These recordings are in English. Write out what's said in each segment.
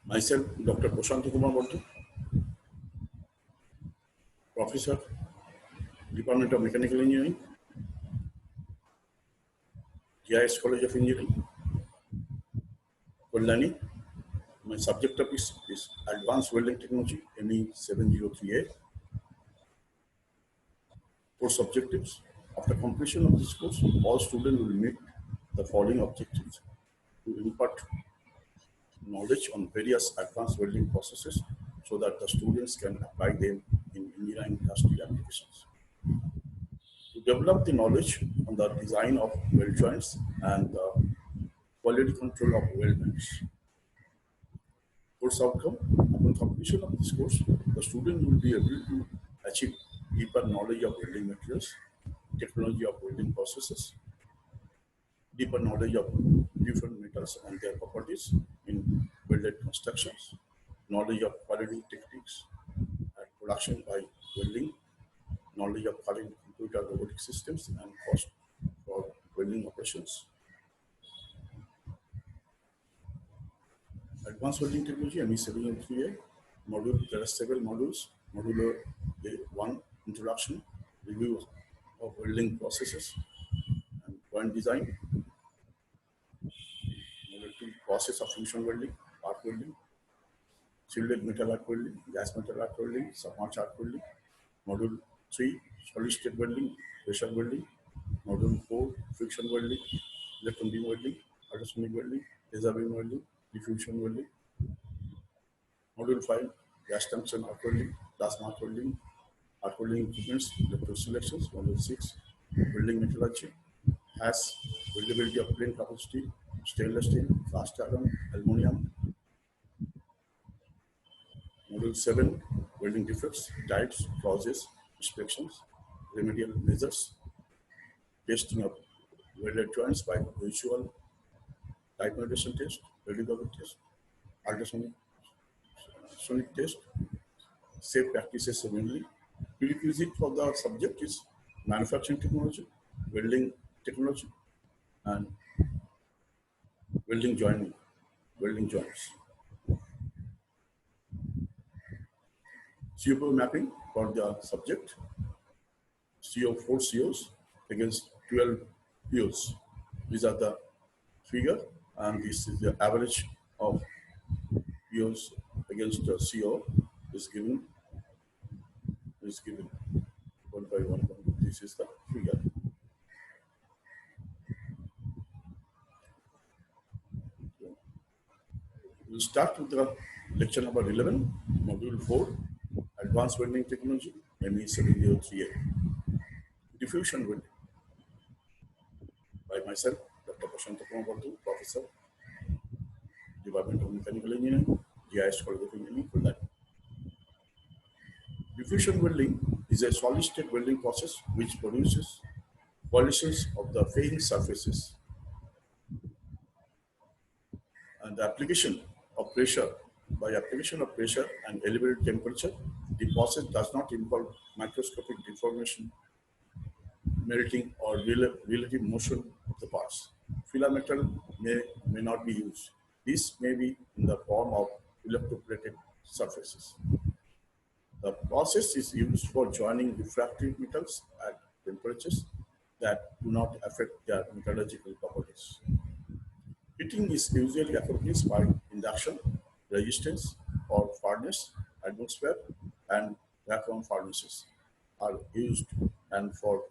Myself, Dr. Prashant Kumar Bhattu, Professor, Department of Mechanical Engineering, GIS College of Engineering, Kollani. My subject topic is Advanced Welding Technology, ME 703A. Course objectives. After completion of this course, all students will meet the following objectives: to impart knowledge on various advanced welding processes so that the students can apply them in engineering industry applications. To develop the knowledge on the design of weld joints and the quality control of weldments. Course outcome: upon completion of this course, the student will be able to achieve deeper knowledge of welding materials, technology of welding processes, deeper knowledge of different metals and their properties in welded constructions, knowledge of quality techniques and production by welding, knowledge of current computer robotic systems and cost for welding operations. Advanced welding technology, ME 703A, module, there are several modules. Module A1, introduction, review of welding processes and point design. Module 2, process of fusion welding, arc welding, shielded metal arc welding, gas metal arc welding, submerged arc welding. Module 3, solid state welding, pressure welding. Module 4, friction welding, electron beam welding, ultrasonic welding, laser beam welding, diffusion welding. Module 5, gas tungsten arc welding, plasma arc welding equipments, electrode selections. Module 6, welding metallurgy, has weldability of plain copper steel, stainless steel, cast iron, aluminum. Module 7, welding defects, types, causes, inspections, remedial measures, testing of welded joints by visual type notation test, radiographic test, ultrasonic sonic test, safe practices mainly. Prerequisite for the subject is manufacturing technology, welding technology, and welding joints. CO mapping for the subject, CO 4 COs against 12 POs. These are the figure, and this is the average of POs against the CO is given 1 by 1. This is the figure. We'll start with the lecture number 11, module 4, Advanced Welding Technology, ME 703A. Diffusion welding. By myself, Dr. Prashant Kumar Bhattu, Professor, Department of Mechanical Engineering, GIS College of Engineering, Kollani. Diffusion welding is a solid-state welding process which produces polishes of the fairing surfaces. And the application of pressure, by application of pressure and elevated temperature, the process does not involve microscopic deformation, melting, or relative motion of the parts. Filler metal may not be used. This may be in the form of electroplated surfaces. The process is used for joining refractory metals at temperatures that do not affect their metallurgical properties. Heating is usually accomplished by induction, resistance, or furnace, atmosphere, and vacuum furnaces are used, and for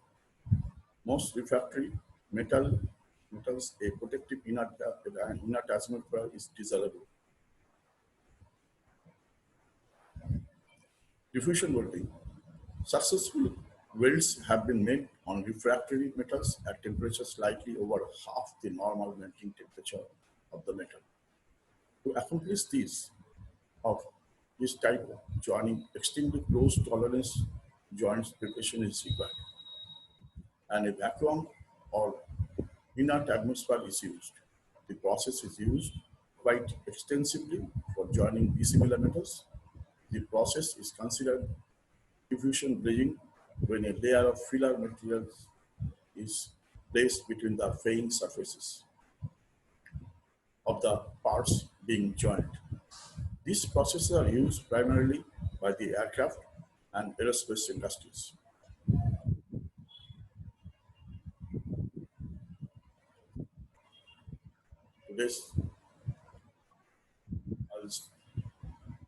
most refractory metals, a protective inner atmosphere is desirable. Diffusion welding. Successful welds have been made on refractory metals at temperatures slightly over half the normal melting temperature of the metal. To accomplish this type of joining, extremely close tolerance joints preparation is required, and a vacuum or inert atmosphere is used. The process is used quite extensively for joining dissimilar metals. The process is considered diffusion bridging when a layer of filler materials is placed between the fairing surfaces of the parts being joined. These processes are used primarily by the aircraft and aerospace industries. Today's I'll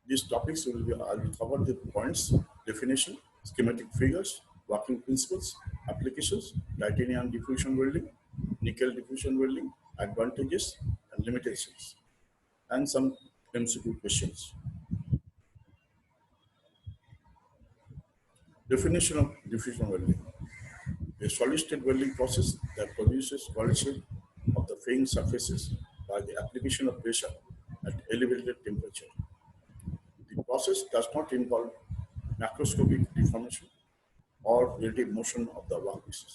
These topics I will cover the points, definition, schematic figures, working principles, applications, titanium diffusion welding, nickel diffusion welding, advantages and limitations, and some MCQ questions. Definition of diffusion welding: a solid-state welding process that produces solid of the fairing surfaces by the application of pressure at elevated temperature. The process does not involve macroscopic deformation or relative motion of the workpieces.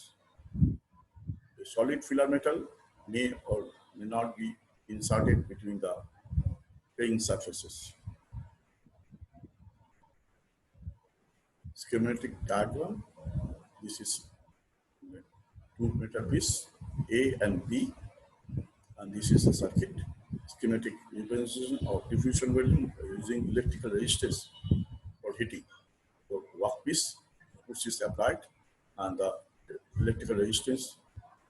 A solid filler metal may or may not be inserted between the paying surfaces. Schematic diagram. This is two metal piece A and B, and this is the circuit. Schematic representation of diffusion welding using electrical resistors for heating. The workpiece which is applied, and the electrical resistance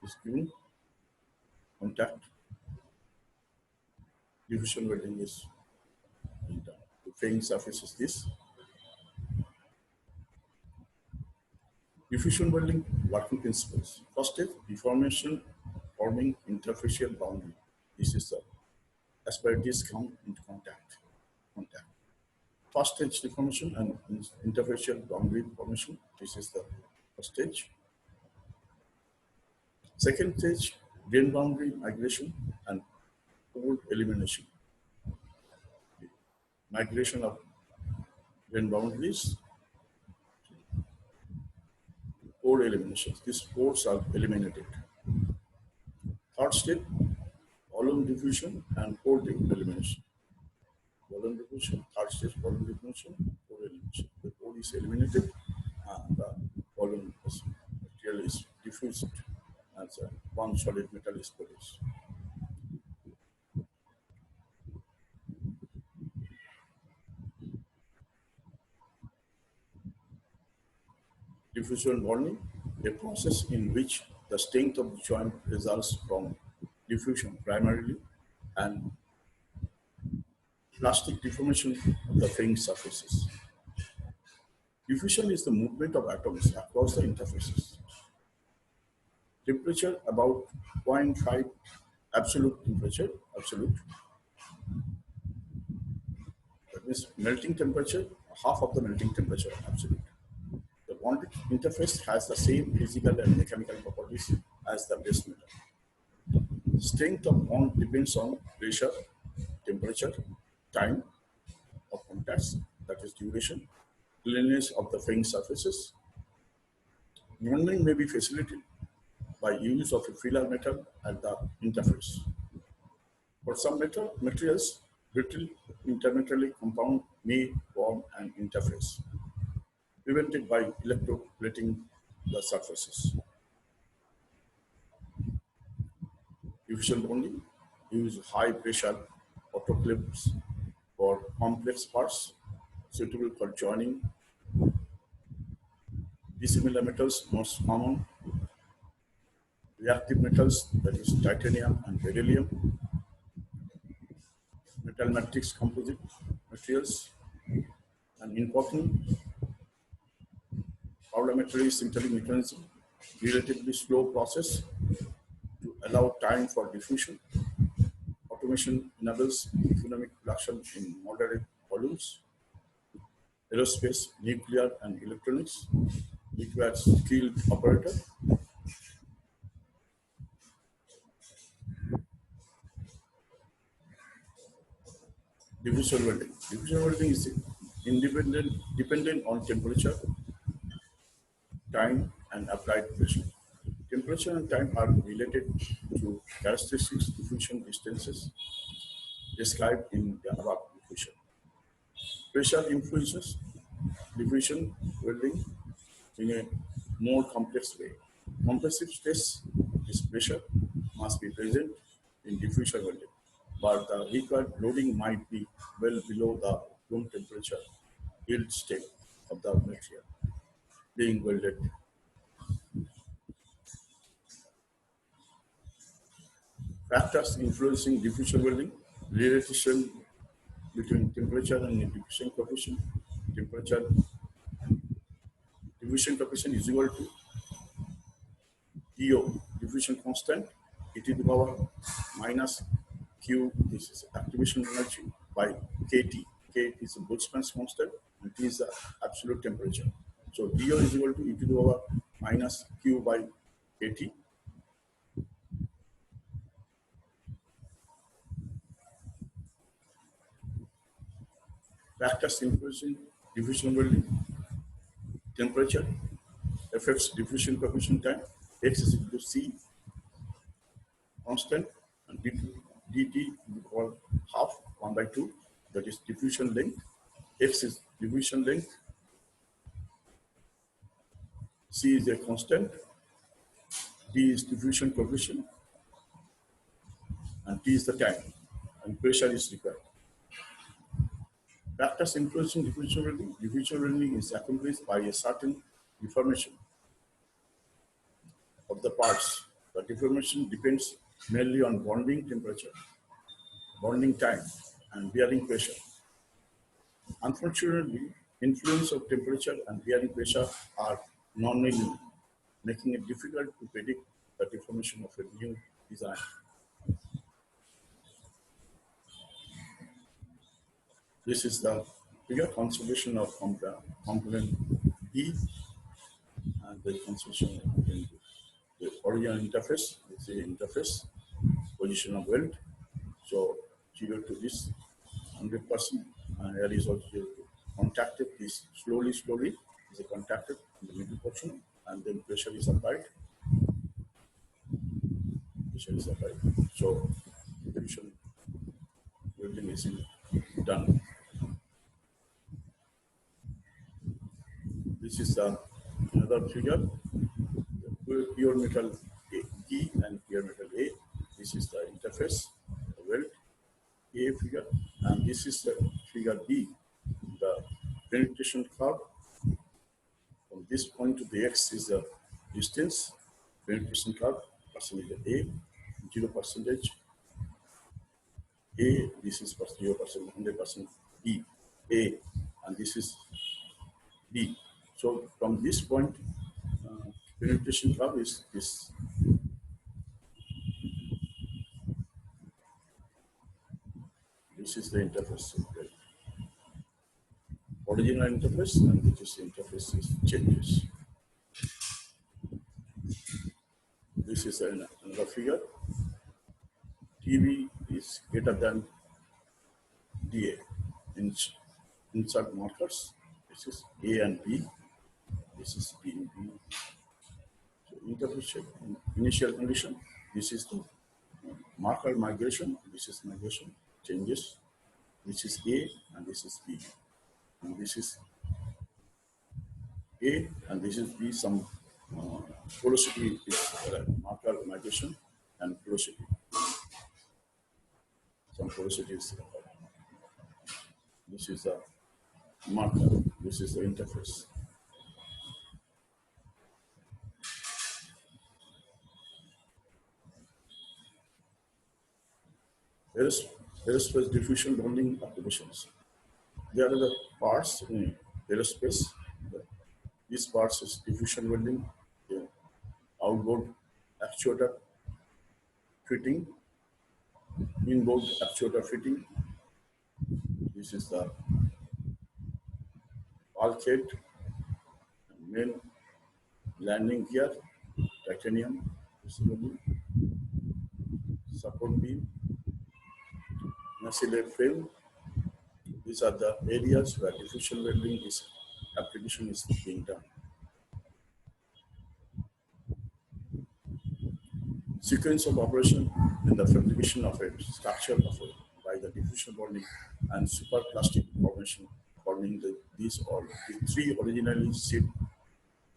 is given. Contact. Diffusion welding is done. The fairing surface is this. Diffusion welding working principles. First is deformation forming interfacial boundary. This is the asperities come into contact. First stage deformation and interfacial boundary formation. This is the first stage. Second stage, grain boundary migration and pore elimination. Migration of grain boundaries, pore elimination. These pores are eliminated. Third step, volume diffusion and pore elimination. Volume diffusion, third stage, volume diffusion, pore elimination. The pore is eliminated and the volume material is diffused as one solid metal is produced. Diffusion bonding, a process in which the strength of the joint results from diffusion primarily and plastic deformation of the fairing surfaces. Diffusion is the movement of atoms across the interfaces. Temperature about 0.5 absolute temperature, that means melting temperature, half of the melting temperature, absolute. The bonded interface has the same physical and mechanical properties as the base metal. Strength of bond depends on pressure, temperature, time of contacts, that is duration, cleanliness of the fairing surfaces. Bonding may be facilitated by use of a filler metal at the interface. For some materials, brittle intermetallic compound may form an interface, prevented by electroplating the surfaces. Diffusion bonding use high pressure autoclaves for complex parts suitable for joining. Dissimilar metals most common. Reactive metals, that is titanium and beryllium. Metal matrix composite materials. And important parliamentary sintering mechanism, relatively slow process to allow time for diffusion. Automation enables economic production in moderate volumes. Aerospace, nuclear, and electronics requires skilled operator. Diffusion welding. Diffusion welding is dependent on temperature, time, and applied pressure. Temperature and time are related to characteristics diffusion distances described in the above equation. Pressure influences diffusion welding in a more complex way. Compressive stress is pressure must be present in diffusion welding, but the required loading might be well below the room temperature yield state of the material being welded. Factors influencing diffusion welding: relation between temperature and diffusion coefficient. Temperature diffusion coefficient is equal to DO, diffusion constant, e to the power minus Q, this is activation energy, by KT. K is the Boltzmann's constant, and T is the absolute temperature. So DO is equal to e to the power minus Q by KT. Factors influencing diffusion welding: temperature affects diffusion coefficient time, X is equal to C constant, and dt equal half 1 by 2, that is diffusion length. X is diffusion length, C is a constant, D is diffusion coefficient, and T is the time, and pressure is required. Factors influencing diffusion welding: diffusion welding is accomplished by a certain deformation of the parts. The deformation depends mainly on bonding temperature, bonding time, and bearing pressure. Unfortunately, influence of temperature and bearing pressure are non-linear, making it difficult to predict the deformation of a new design. This is the figure conservation of component B and the conservation of component B. The original interface is the interface position of weld. So 0 to this 100%, and here is also 0 to contacted. This slowly is a contacted in the middle portion, and then pressure is applied. So diffusion welding is done. This is another figure. The pure metal E and pure metal A. This is the interface, the weld A figure, and this is the figure B, the penetration curve. From this point to the X is the distance, penetration curve, percentage A, 0% A, this is 0%, 100% B, A, and this is B. So from this point, penetration curve is this. This is the interface. Original interface, and this interface is changes. This is another figure. TV is greater than DA. Insert markers. This is A and B. This is B and B. So interface initial condition. This is the marker migration. This is migration changes. This is A and this is B. And this is A and this is B. Some velocity is marker migration and velocity. Some velocity is this is a marker. This is the interface. Aerospace diffusion bonding applications. There are the parts in aerospace. These parts is diffusion welding, outboard actuator fitting, inboard actuator fitting. This is the bulkhead, main landing gear, titanium, support beam, nacelle frame. These are the areas where diffusion welding application is being done. Sequence of operation in the fabrication of a structure by the diffusion bonding and superplastic formation forming these all the three originally seed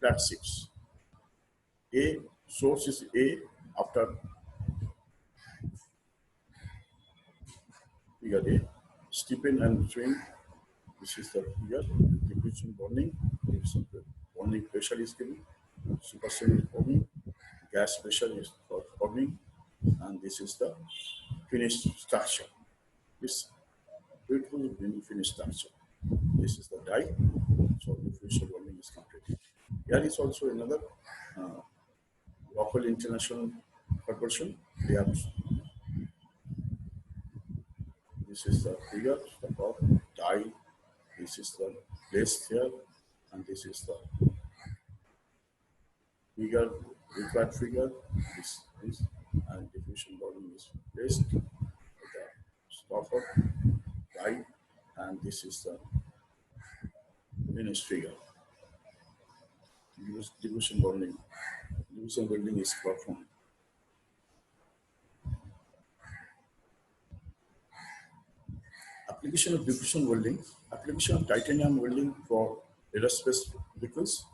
flat sheets. A source is A after figure A, steepen and swing. This is the figure, diffusion bonding. Diffusion bonding pressure is given, supersonic forming, gas pressure is for forming, and this is the finished structure. This beautiful finished structure. This is the die, so diffusion bonding is completed. Here is also another Rockwell International Corporation. They have, this is the figure of die, this is the place here, and this is the figure, required figure, this, and diffusion bonding is placed with the stopper, die, and this is the finished figure. Diffusion bonding. Diffusion bonding is performed. Application of diffusion welding. Application of titanium welding for aerospace vehicles.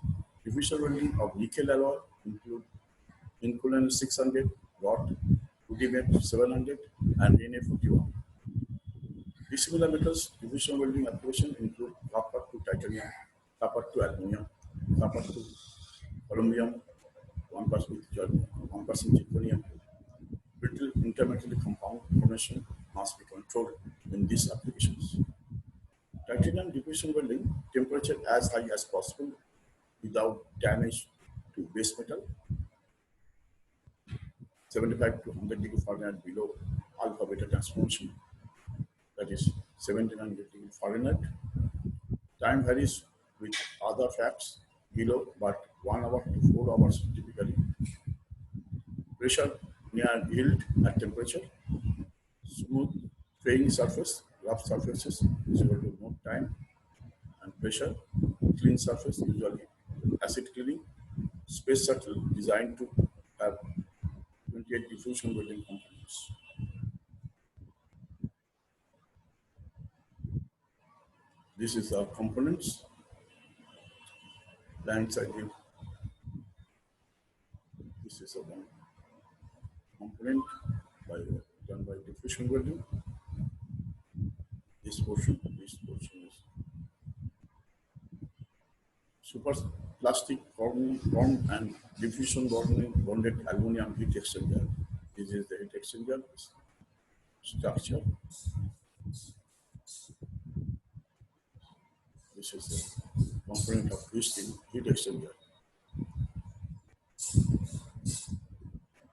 Diffusion welding of nickel alloy include Inconel 600, ROT, Ultimate 700, and Na41. Dissimilar metals diffusion welding application include copper to titanium, copper to aluminum, copper to aluminum, 1% zirconium. Brittle intermetallic compound formation must be controlled in these applications. Titanium diffusion welding, temperature as high as possible without damage to base metal, 75 to 100 degree Fahrenheit below alpha beta transformation, that is 1700 degree Fahrenheit. Time varies with other facts below, but 1 hour to 4 hours typically. Pressure near yield at temperature. Smooth fraying surface, rough surfaces is equal to more time and pressure. Clean surface, usually acid cleaning. Space shuttle designed to have 28 diffusion welding components. This is our components. Land side view. This is a one component done by diffusion welding. This portion is super plastic formed and diffusion bonded aluminum heat exchanger. This is the heat exchanger structure. This is the component of heat exchanger.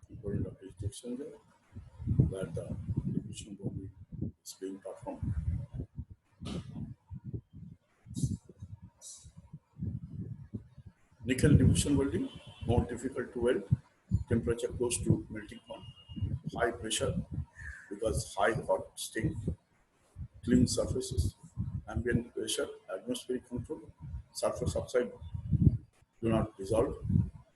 Component of heat exchanger where the diffusion bonding is being performed. Nickel diffusion welding, more difficult to weld, temperature close to melting point, high pressure because high hot stain, clean surfaces, ambient pressure, atmospheric control, surface oxide do not dissolve,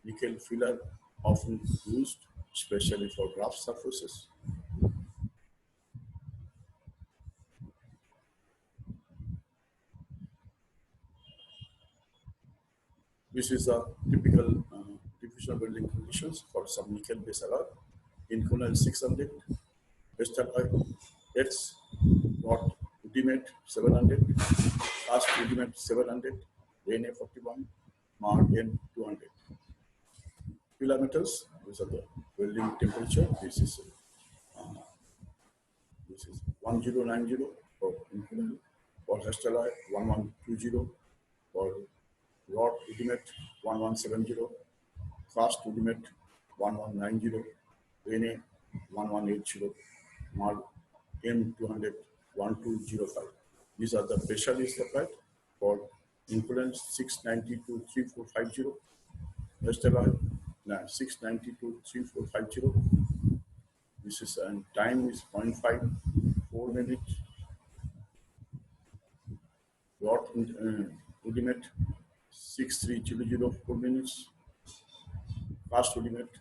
nickel filler often used, especially for rough surfaces. This is a typical diffusion welding conditions for some nickel-based alloy. Inconel 600, best alloy, X, ROT, Ultimate 700, Cast Ultimate 700, Na41, MAR N200. Filler metals, these are the welding temperature. This is 1090 for Inconel, for Hest alloy 1120, for ROT Ultimate 1170, Fast Ultimate 1190, Na 1180, MAR M200 1205. These are the pressure is applied for Inconel 690 to 3450, Hest alloy 690 to 3450. This is and time is 0.54 minutes. ROT Ultimate 6300 4 minutes. Fast Ultimate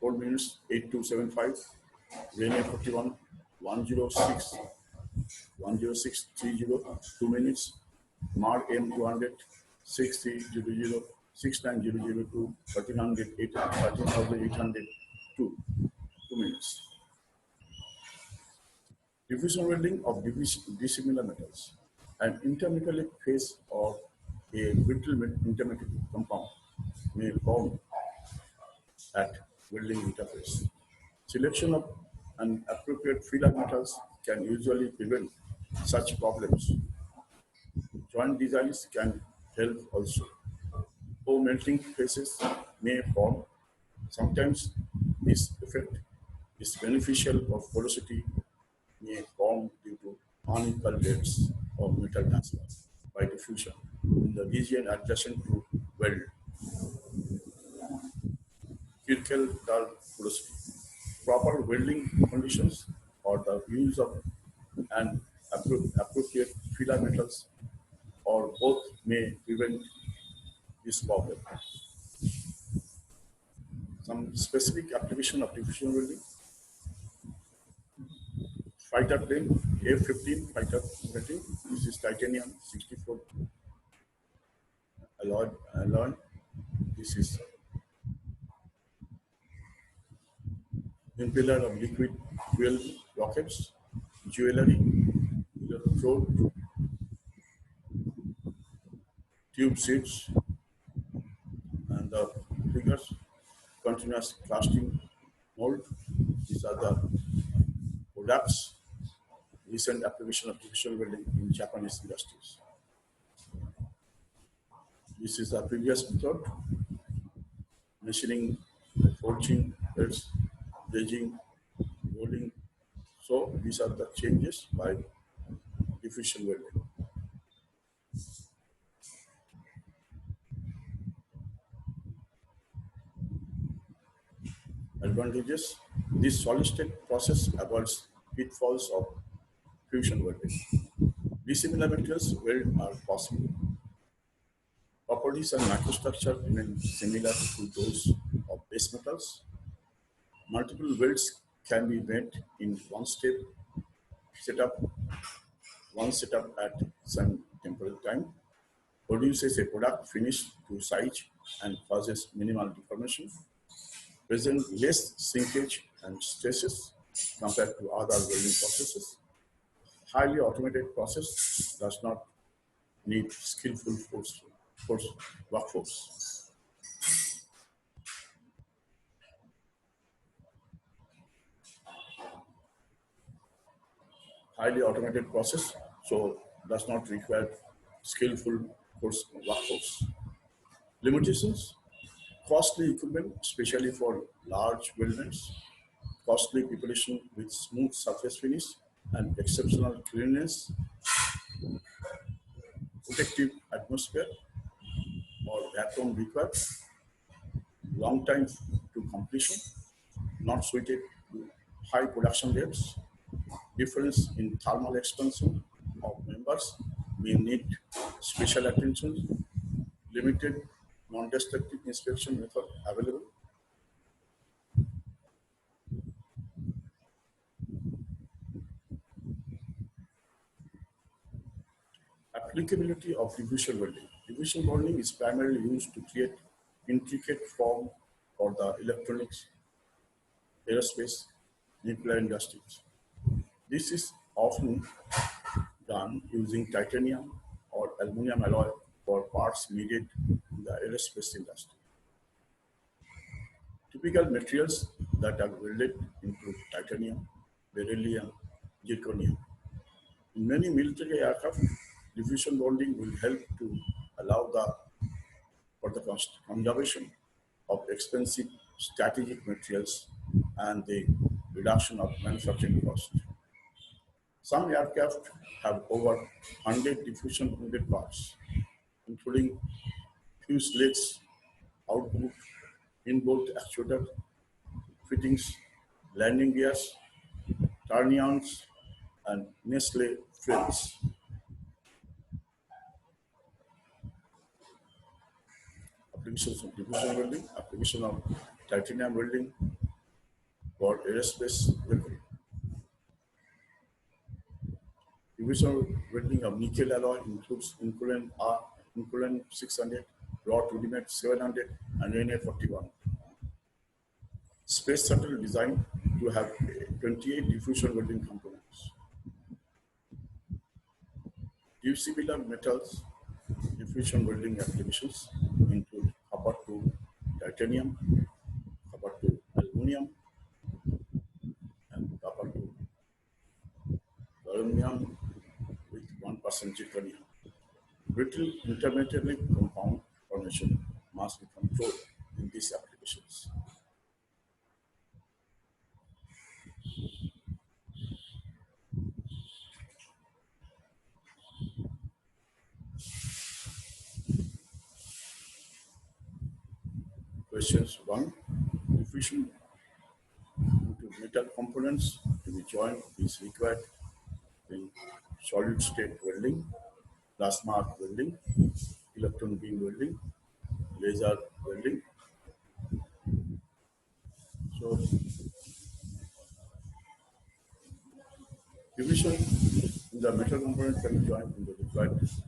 4 minutes 8275. Na41 10630 2 minutes. MAR M200 6300 6900 to 13,802 2 minutes. Diffusion welding of dissimilar metals. An intermetallic phase of a brittle intermetallic compound may form at welding interface. Selection of an appropriate filler metals can usually prevent such problems. Joint designs can help also. Though melting phases may form, sometimes this effect is beneficial for porosity may form due to unequal rates of metal transfer by diffusion in the region adjacent to weld. Kirkendall porosity. Proper welding conditions or the use of an appropriate filler metals or both may prevent this problem. Some specific application of diffusion welding: fighter plane F-15 fighter plane. This is titanium 64 alloy. This is impeller of liquid fuel rockets, jewelry, electrode, tube seats, and the figures, continuous casting mold. These are the products, recent application of diffusion welding in Japanese industries. This is the previous method, machining, forging, heads, brazing, rolling. So these are the changes by diffusion welding. Advantages: this solid-state process avoids pitfalls of fusion welding. Dissimilar materials weld are possible. Properties and microstructure remain similar to those of base metals. Multiple welds can be made in setup, one setup at some temporal time, produces a product finished to size and causes minimal deformation, present less shrinkage and stresses compared to other welding processes. Highly automated process does not need skillful workforce. Highly automated process, so does not require skillful workforce. Limitations: costly equipment, especially for large weldments, costly preparation with smooth surface finish and exceptional cleanliness, protective atmosphere or vacuum required, long time to completion, not suited to high production rates, difference in thermal expansion of members may need special attention, limited non-destructive inspection method available. Applicability of diffusion welding. Diffusion welding is primarily used to create intricate form for the electronics, aerospace, nuclear industries. This is often done using titanium or aluminum alloy for parts needed in the aerospace industry. Typical materials that are welded include titanium, beryllium, zirconium. In many military aircraft, diffusion bonding will help to allow for the conservation of expensive strategic materials and the reduction of manufacturing cost. Some aircraft have over 100 diffusion bonded parts, including fuselages, outboard, inboard actuator, fittings, landing gears, turnions, and Nestle frames. Applications of diffusion welding, application of titanium welding for aerospace welding. Diffusion welding of nickel alloy includes Inculin 600, Rod Rudimet 700, and RNA 41. Space shuttle designed to have 28 diffusion welding components. Similar metals diffusion welding applications include copper to titanium, copper to aluminum, and copper to aluminum with 1% zirconium. Brittle intermediately compound formation must be controlled in these applications. Questions 1. Diffusion into metal components to be joined is required in solid state welding, plasma arc welding, electron beam welding, laser welding. So division in the metal component can be joined in the required is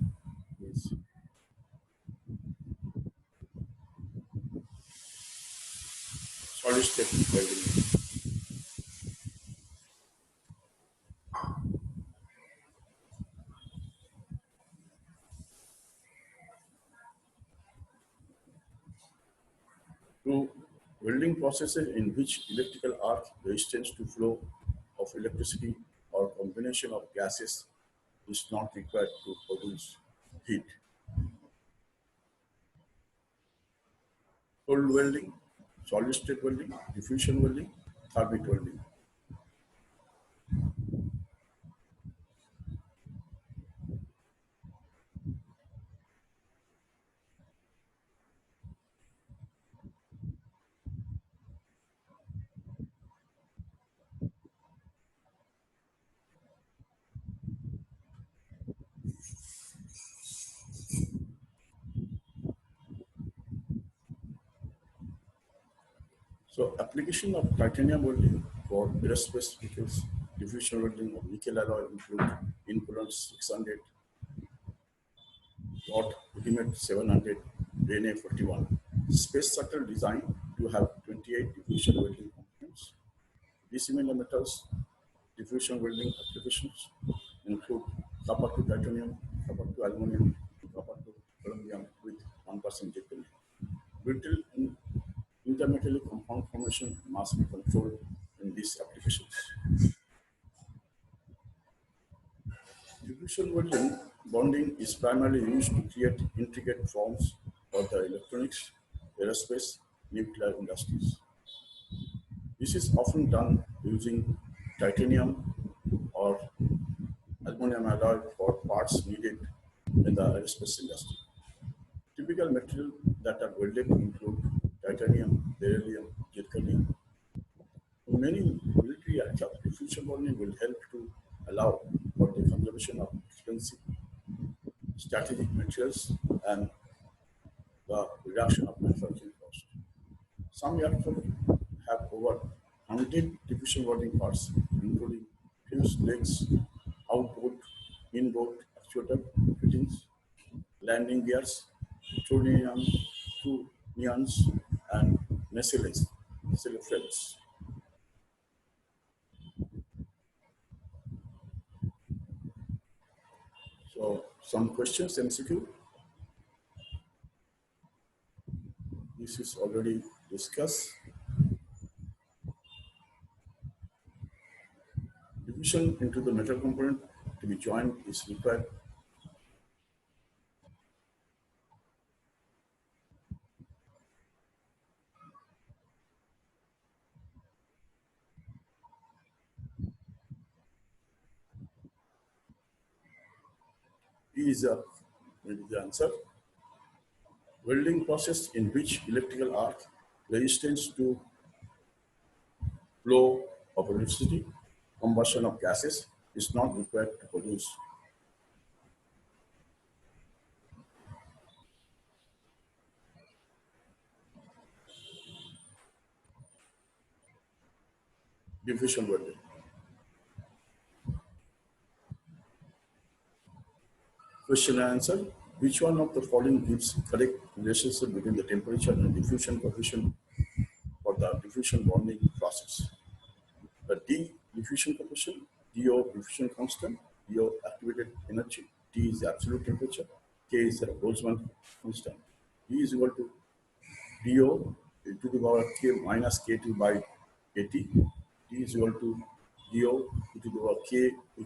solid state welding. To welding processes in which electrical arc resistance to flow of electricity or combination of gases is not required to produce heat. Cold welding, solid state welding, diffusion welding, thermic welding. So application of titanium welding for aerospace vehicles, diffusion welding of nickel alloy include Incoulomb 600, Dot Ultimate 700, Rene 41. Space shuttle designed to have 28 diffusion welding components. Dissimilar metals diffusion welding applications include copper to titanium, copper to aluminum, copper to aluminum with 1% zirconium. Brittle intermetallic compound formation must be controlled in these applications. Diffusion welding bonding is primarily used to create intricate forms for the electronics, aerospace, nuclear industries. This is often done using titanium or aluminum alloy for parts needed in the aerospace industry. Typical material that are welded include titanium, beryllium, zirconium. For many military aircraft, diffusion bonding will help to allow for the conservation of expensive strategic materials and the reduction of manufacturing cost. Some aircraft have over 100 diffusion bonding parts, including fuse legs, outboard, inboard actuator fittings, landing gears, trunnions, and nacelle frames. So some questions MCQ. This is already discussed. Division into the metal component to be joined is required. E is the answer. Welding process in which electrical arc resistance to flow of electricity, combustion of gases is not required to produce diffusion welding. Question and answer. Which one of the following gives correct relationship between the temperature and diffusion coefficient for the diffusion bonding process? The D diffusion coefficient, DO diffusion constant, DO activated energy, T is the absolute temperature, K is the Boltzmann constant. E is equal to dO to the power K minus K2 by Kt. D is equal to dO to the power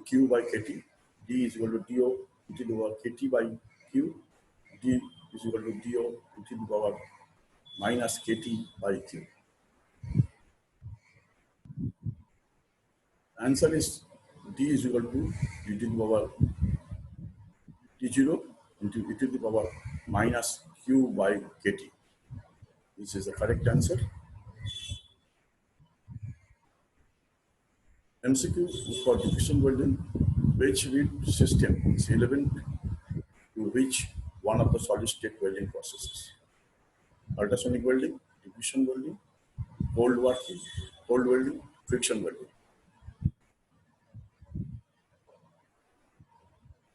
Q by Kt. D is equal to dO to the power Kt by Q. D is equal to dO to the power minus Kt by Q. Answer is D is equal to e to the power T0 into e to the power minus Q by Kt. This is the correct answer. MCQ for diffusion welding, which lead system is relevant to which one of the solid state welding processes? Ultrasonic welding, diffusion welding, cold working, cold welding, friction welding.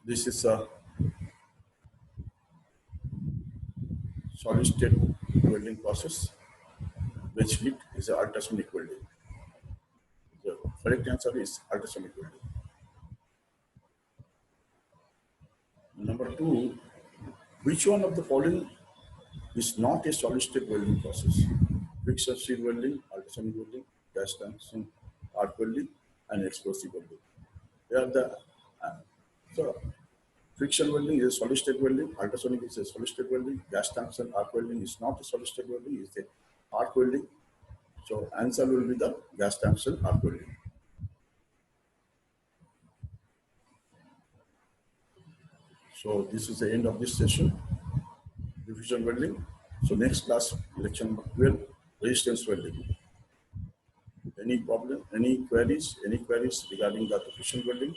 This is a solid state welding process, which lead is a ultrasonic welding. The correct answer is ultrasonic welding. Number two, which one of the following is not a solid state welding process? Friction stir welding, ultrasonic welding, gas tungsten arc welding, and explosive welding. They are the so friction welding is a solid state welding, ultrasonic is a solid state welding, gas tungsten arc welding is not a solid state welding, it's a arc welding. So answer will be the gas tungsten arc welding. So this is the end of this session, diffusion welding. So next class, lecture number 12, resistance welding. Any problem, any queries regarding the diffusion welding?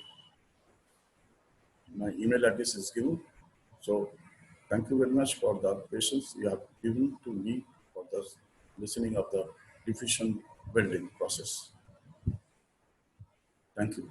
My email address is given. So thank you very much for the patience you have given to me for the listening of the diffusion welding process. Thank you.